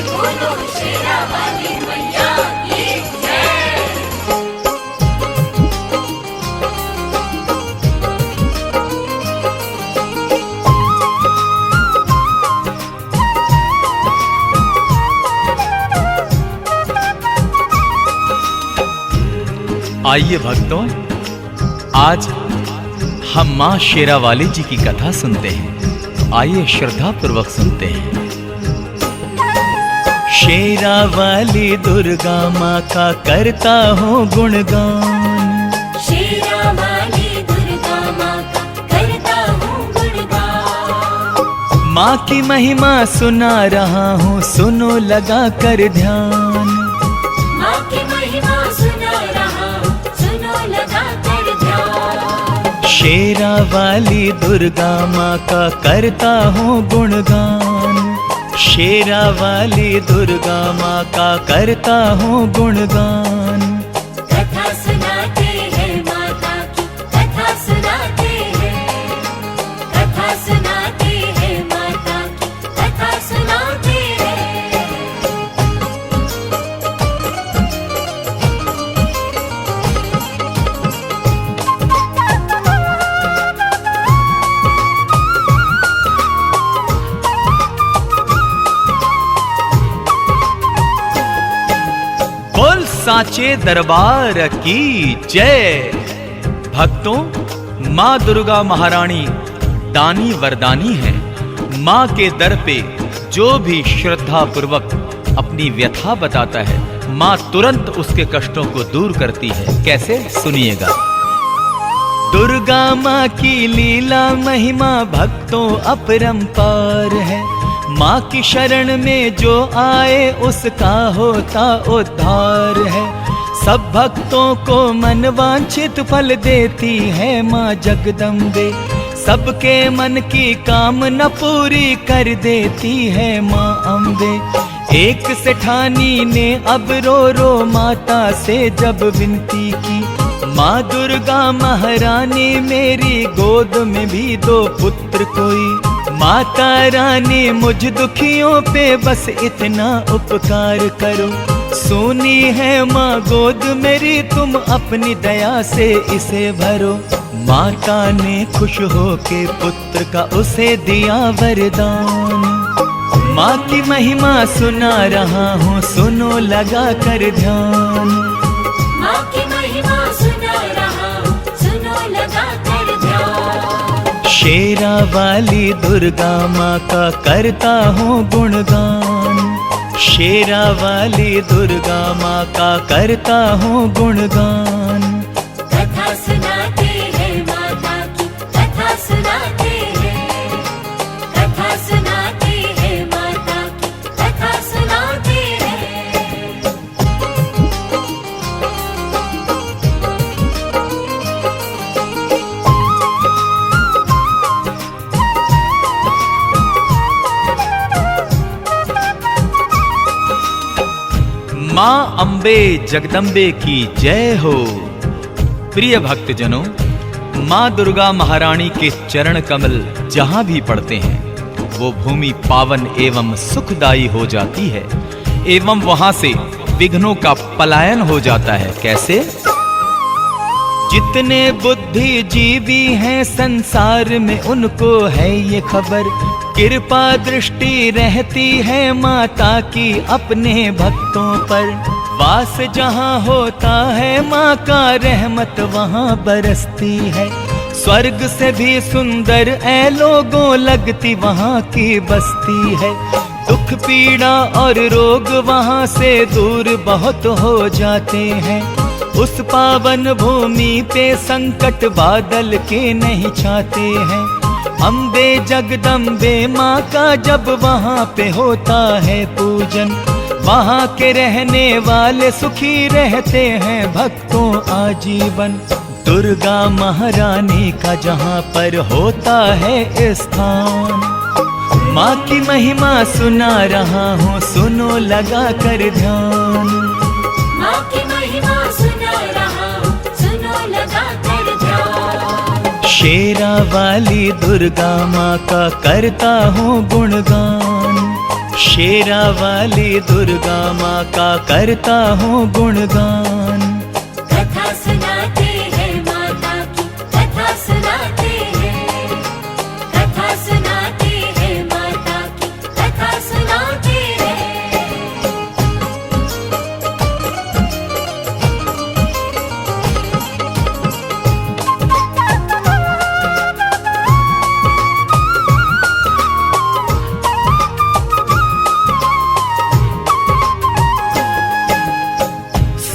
बोलो शेरा वाली मैया की जय। आइए भक्तों, आज हम माँ शेरावाली जी की कथा सुनते हैं। आइए श्रद्धा पूर्वक सुनते हैं। शेरावाली दुर्गा माँ का करता हूँ गुणगान, शेरावाली दुर्गा माँ का करता हूँ गुणगान। माँ की महिमा सुना रहा हूँ, सुनो लगा कर ध्यान। माँ की महिमा सुना रहा हूँ, सुनो लगा कर ध्यान। शेरावाली दुर्गा माँ का करता हूँ गुणगान, शेरावाली दुर्गा माँ का करता हूँ गुणगान। कथा सुनाते हैं माता की, कथा सुनाते हैं, कथा सुनाते हैं माता की, कथा सुनाते हैं। बोल साचे दरबार की जय। भक्तों, माँ दुर्गा महारानी दानी वरदानी है। माँ के दर पे जो भी श्रद्धा पूर्वक अपनी व्यथा बताता है, माँ तुरंत उसके कष्टों को दूर करती है। कैसे? सुनिएगा। दुर्गा माँ की लीला महिमा भक्तों अपरंपार है। माँ की शरण में जो आए उसका होता उद्धार है। सब भक्तों को मनवांछित फल देती है माँ जगदम्बे। सबके मन की कामना पूरी कर देती है माँ अम्बे। एक सेठानी ने अब रो रो माता से जब विनती की, माँ दुर्गा महारानी मेरी गोद में भी दो पुत्र कोई। माता रानी मुझ दुखियों पे बस इतना उपकार करो। सोनी है माँ गोद मेरी, तुम अपनी दया से इसे भरो। माता ने खुश होके पुत्र का उसे दिया वरदान। माँ की महिमा सुना रहा हूँ, सुनो लगा कर ध्यान। माँ की महिमा सुना रहा हूँ, सुनो लगा कर ध्यान। शेरावाली दुर्गा माँ का करता हूँ गुणगान, शेरावाली दुर्गा माँ का करता हूँ गुणगान। कथा सुनाते हैं माता की, कथा सुनाते हैं, कथा सुनाते हैं माता की, कथा सुनाते हैं। माँ अम्बे जगदम्बे की जय हो। प्रिय भक्तजनों, माँ दुर्गा महारानी के चरण कमल जहाँ भी पड़ते हैं वो भूमि पावन एवं सुखदायी हो जाती है, एवं वहां से विघ्नों का पलायन हो जाता है। कैसे? जितने बुद्धिजीवी हैं संसार में उनको है ये खबर, कृपा दृष्टि रहती है माता की अपने भक्तों पर। वास जहाँ होता है माँ का रहमत वहाँ बरसती है। स्वर्ग से भी सुंदर ऐ लोगों लगती वहाँ की बस्ती है। दुख पीड़ा और रोग वहाँ से दूर बहुत हो जाते हैं। उस पावन भूमि पे संकट बादल के नहीं छाते हैं। अम्बे जगदम्बे माँ का जब वहाँ पे होता है पूजन, वहाँ के रहने वाले सुखी रहते हैं भक्तों आजीवन। दुर्गा महारानी का जहाँ पर होता है स्थान, माँ की महिमा सुना रहा हूँ, सुनो लगा कर ध्यान। माँ की महिमा सुना रहा हूँ, सुनो लगा कर ध्यान। शेरावाली दुर्गा माँ का करता हूँ गुणगान, शेरा वाली दुर्गा माँ का करता हूँ गुणगान। कथा सुनाते हैं माता की, कथा सुनाते हैं, कथा सुनाते हैं माता की, कथा सुनाते हैं।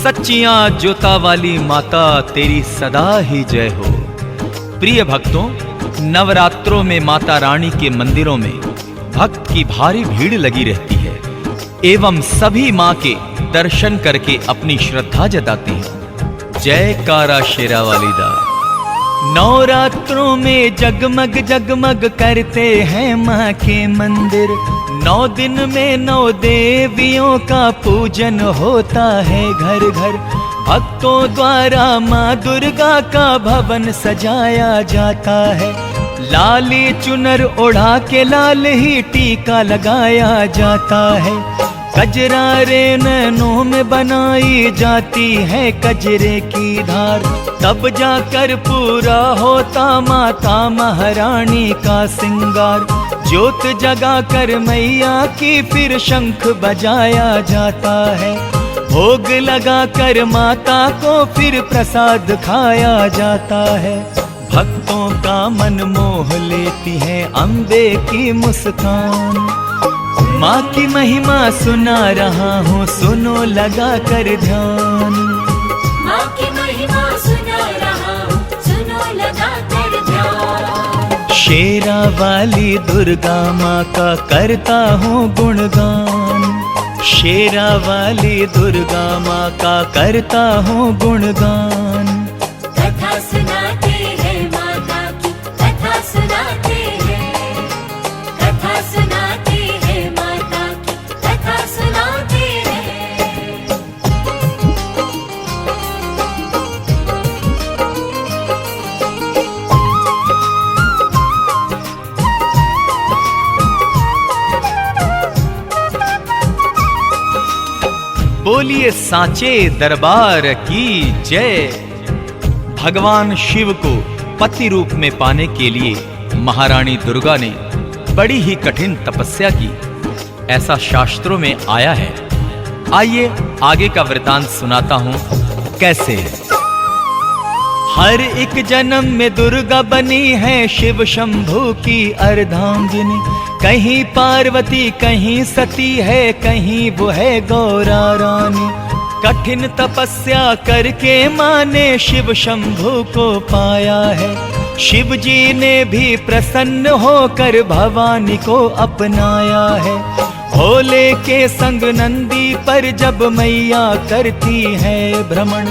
सच्चियां जोता वाली माता तेरी सदा ही जय हो। प्रिय भक्तों, नवरात्रों में माता रानी के मंदिरों में भक्त की भारी भीड़ लगी रहती है एवं सभी मां के दर्शन करके अपनी श्रद्धा जताते हैं। जयकारा शेरा वाली दा। नवरात्रों में जगमग जगमग करते हैं मां के मंदिर। 9 दिन में 9 देवियों का पूजन होता है घर घर। भक्तों द्वारा माँ दुर्गा का भवन सजाया जाता है। लाली चुनर ओढ़ा के लाल ही टीका लगाया जाता है। कजरारे नैनों में बनाई जाती है कजरे की धार। तब जाकर पूरा होता माता महारानी का सिंगार। ज्योत जगा कर मैया की फिर शंख बजाया जाता है। भोग लगा कर माता को फिर प्रसाद खाया जाता है। भक्तों का मन मोह लेती है अम्बे की मुस्कान। माँ की महिमा सुना रहा हूँ, सुनो लगा कर ध्यान। माँ की महिमा सुना रहा हूँ, सुनो लगा कर ध्यान। शेरा वाली दुर्गा माँ का करता हूँ गुणगान। शेरा वाली दुर्गा माँ का करता हूँ गुणगान। कथा सुनाते हैं माता की, कथा सुनाते हैं, कथा सुनाते हैं माता की, कथा सुनाते हैं। बोलिए सांचे दरबार की जय। भगवान शिव को पति रूप में पाने के लिए महारानी दुर्गा ने बड़ी ही कठिन तपस्या की, ऐसा शास्त्रों में आया है। आइए आगे का वृतांत सुनाता हूं कैसे। हर एक जन्म में दुर्गा बनी है शिव शंभू की अर्धांगिनी। कहीं पार्वती कहीं सती है, कहीं वो है गौरा रानी। कठिन तपस्या करके माँ ने शिव शंभू को पाया है। शिव जी ने भी प्रसन्न होकर भवानी को अपनाया है। भोले के संग नंदी पर जब मैया करती है भ्रमण।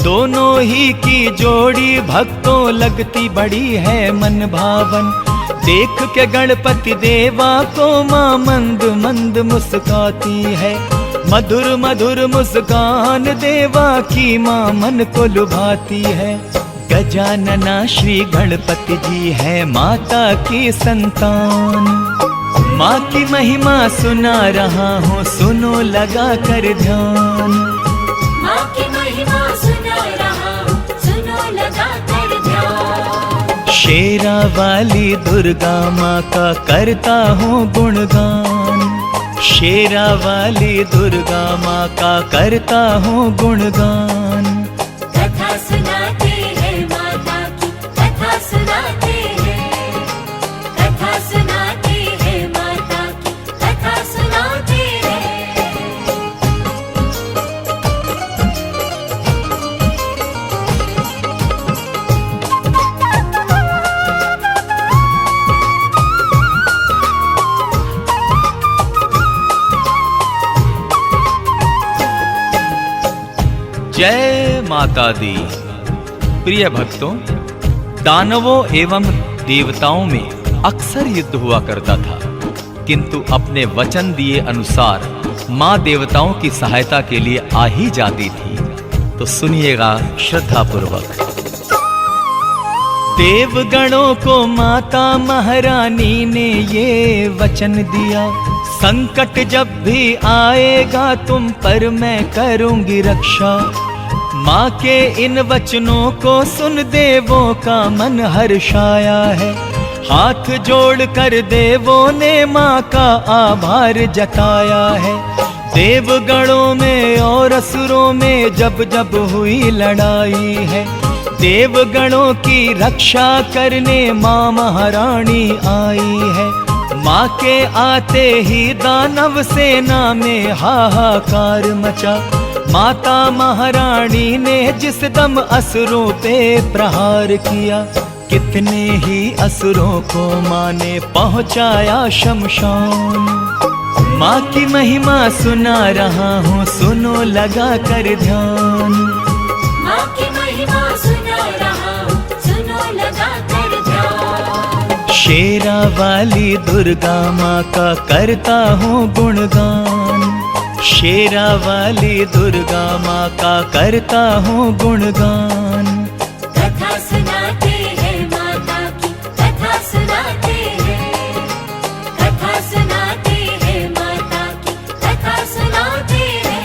दोनों ही की जोड़ी भक्तों लगती बड़ी है मन भावन। देख के गणपति देवा को माँ मंद मंद मुस्काती है। मधुर मधुर मुस्कान देवा की माँ मन को लुभाती है। गजानना श्री गणपति जी है माता की संतान। माँ की महिमा सुना रहा हूँ, सुनो लगा कर ध्यान। माँ की महिमा सुना रहा हूँ, सुनो लगा कर ध्यान। शेरा वाली दुर्गा माँ का करता हूँ गुणगान। शेरा वाली दुर्गा माँ का करता हूँ गुणगान। कथा सुनाते हैं माता की, कथा सुनाते हैं, कथा सुनाते हैं माता की, कथा सुनाते हैं। जय माता दी। प्रिय भक्तों, दानवों एवं देवताओं में अक्सर युद्ध हुआ करता था, किंतु अपने वचन दिए अनुसार माँ देवताओं की सहायता के लिए आ ही जाती थी। तो सुनिएगा श्रद्धा पूर्वक। देवगणों को माता महारानी ने ये वचन दिया, संकट जब भी आएगा तुम पर मैं करूंगी रक्षा। माँ के इन वचनों को सुन देवों का मन हर्षाया है। हाथ जोड़ कर देवों ने माँ का आभार जताया है। देवगणों में और असुरों में जब जब हुई लड़ाई है, देवगणों की रक्षा करने माँ महारानी आई है। माँ के आते ही दानव सेना में हाहाकार मचा। माता महारानी ने जिस दम असुरों पे प्रहार किया, कितने ही असुरों को माँ ने पहुँचाया शमशान। माँ की महिमा सुना रहा हूँ, सुनो लगा कर ध्यान। माँ की महिमा सुना रहा हूँ, सुनो लगा कर ध्यान। शेरा वाली दुर्गा माँ का करता हूँ गुणगान। शेरा वाली दुर्गा माँ का करता हूँ गुणगान। कथा सुनाते हैं माता की, कथा सुनाते हैं, कथा सुनाते हैं माता की, कथा सुनाते हैं।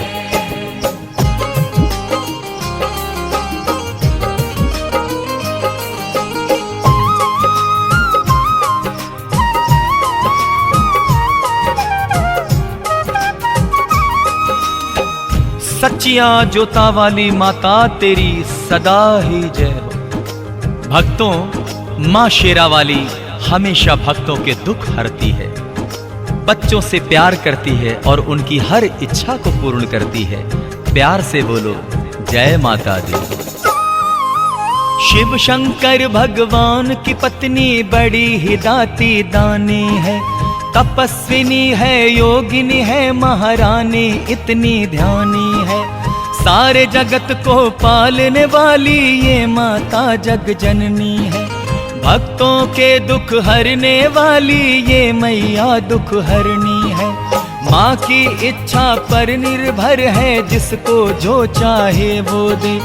सच्चिया जोता वाली माता तेरी सदा ही जय हो। भक्तों, माँ शेरा वाली हमेशा भक्तों के दुख हरती है, बच्चों से प्यार करती है और उनकी हर इच्छा को पूर्ण करती है। प्यार से बोलो जय माता दी। शिव शंकर भगवान की पत्नी बड़ी ही दाती दानी है। तपस्विनी है, योगिनी है, महारानी इतनी ध्यानी है। सारे जगत को पालने वाली ये माता जग जननी है। भक्तों के दुख हरने वाली ये मैया दुख हरनी है। माँ की इच्छा पर निर्भर है, जिसको जो चाहे वो दे।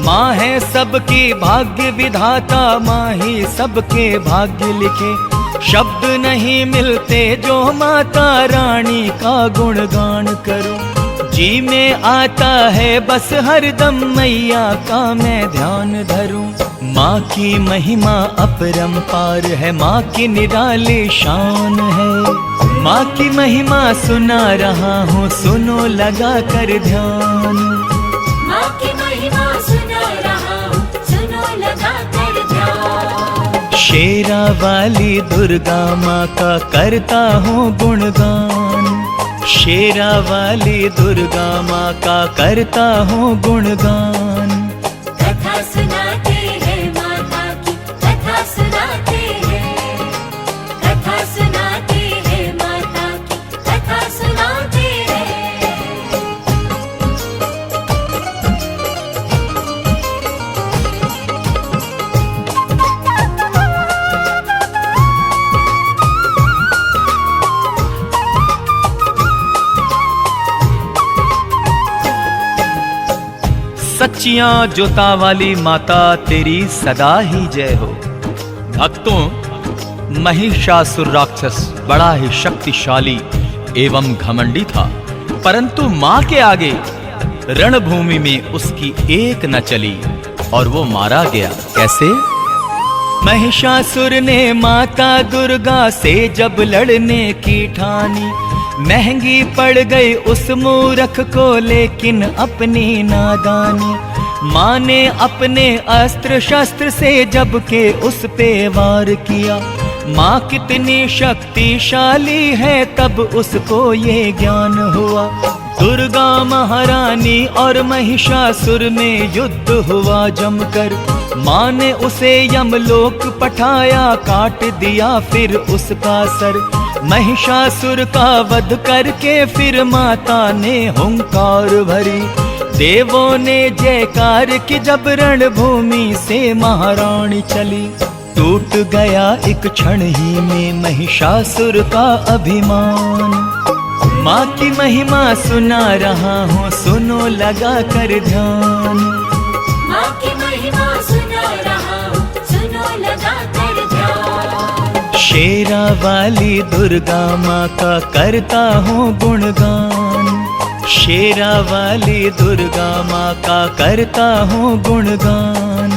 माँ है सबकी भाग्य विधाता, माँ ही सबके भाग्य लिखे। शब्द नहीं मिलते जो माता रानी का गुणगान करूं। जी में आता है बस हरदम मैया का मैं ध्यान धरूं। माँ की महिमा अपरंपार है, माँ की निराली शान है। माँ की महिमा सुना रहा हूँ, सुनो लगा कर ध्यान। माँ की महिमा सुना रहा हूँ, सुनो लगा कर ध्यान। शेरा वाली दुर्गा माँ का करता हूँ गुणगान। शेरा वाली दुर्गा माँ का करता हूँ गुणगान। कथा सुनाते हैं माता की, कथा सुनाते हैं, कथा सुनाते हैं माता की, कथा सुनाते हैं। सच्चियां जोता वाली माता तेरी सदा ही जय हो। भक्तों, महिषासुर राक्षस बड़ा ही शक्तिशाली एवं घमंडी था, परंतु मां के आगे रणभूमि में उसकी एक न चली और वो मारा गया। कैसे? महिषासुर ने माता दुर्गा से जब लड़ने की ठानी, महंगी पड़ गई उस मूर्ख को लेकिन अपनी नादानी। माँ ने अपने अस्त्र शस्त्र से जब के उस पे वार किया। माँ कितनी शक्तिशाली है तब उसको ये ज्ञान हुआ। दुर्गा महारानी और महिषासुर में युद्ध हुआ जमकर। माँ ने उसे यमलोक पठाया, काट दिया फिर उसका सर। महिषासुर का वध करके फिर माता ने हुंकार भरी। देवों ने जयकार की जब रणभूमि से महारानी चली। टूट गया एक क्षण ही में महिषासुर का अभिमान। माँ की महिमा सुना रहा हूँ, सुनो लगा कर ध्यान। माँ की महिमा सुना रहा हूँ, सुनो लगा कर ध्यान। शेरा वाली दुर्गा माँ का करता हूँ गुणगान, शेरा वाली दुर्गा माँ का करता हूँ गुणगान।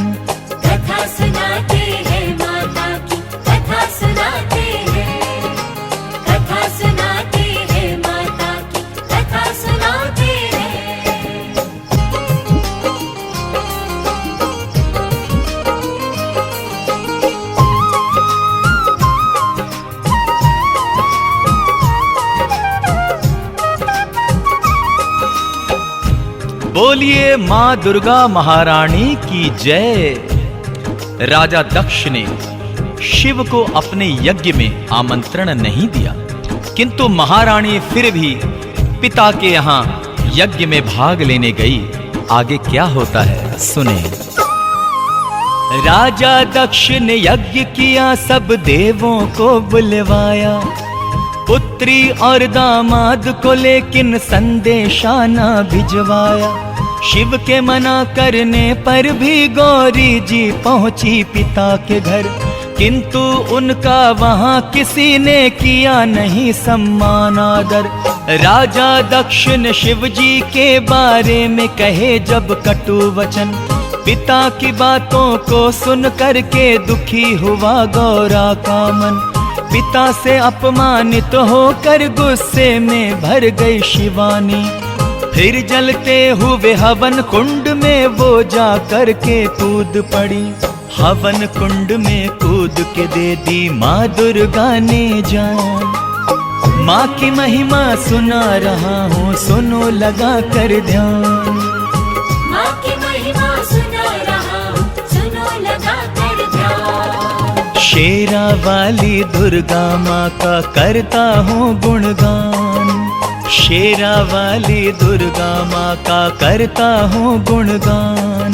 कथा सुनाते हैं माता की, कथा सुनाते हैं, कथा सुनाते हैं माता की, कथा सुनाते हैं। बोलिए माँ दुर्गा महारानी की जय। राजा दक्ष ने शिव को अपने यज्ञ में आमंत्रण नहीं दिया, किंतु महारानी फिर भी पिता के यहाँ यज्ञ में भाग लेने गई। आगे क्या होता है सुने। राजा दक्ष ने यज्ञ किया, सब देवों को बुलवाया, पुत्री और दामाद को लेकिन संदेशा न भिजवाया। शिव के मना करने पर भी गौरी जी पहुंची पिता के घर, किंतु उनका वहां किसी ने किया नहीं सम्मान आदर। राजा दक्ष ने शिव जी के बारे में कहे जब कटु वचन, पिता की बातों को सुन करके दुखी हुआ गौरा का मन। पिता से अपमानित होकर गुस्से में भर गई शिवानी, फिर जलते हुए हवन कुंड में वो जा कर के कूद पड़ी। हवन कुंड में कूद के दे दी माँ दुर्गा ने जान। माँ की महिमा सुना रहा हूँ, सुनो लगा कर ध्यान। माँ की महिमा सुना रहा हूँ, सुनो लगा कर ध्यान। शेरा वाली दुर्गा माँ का करता हूँ गुणगान, शेरा वाली दुर्गा माँ का करता हूँ गुणगान।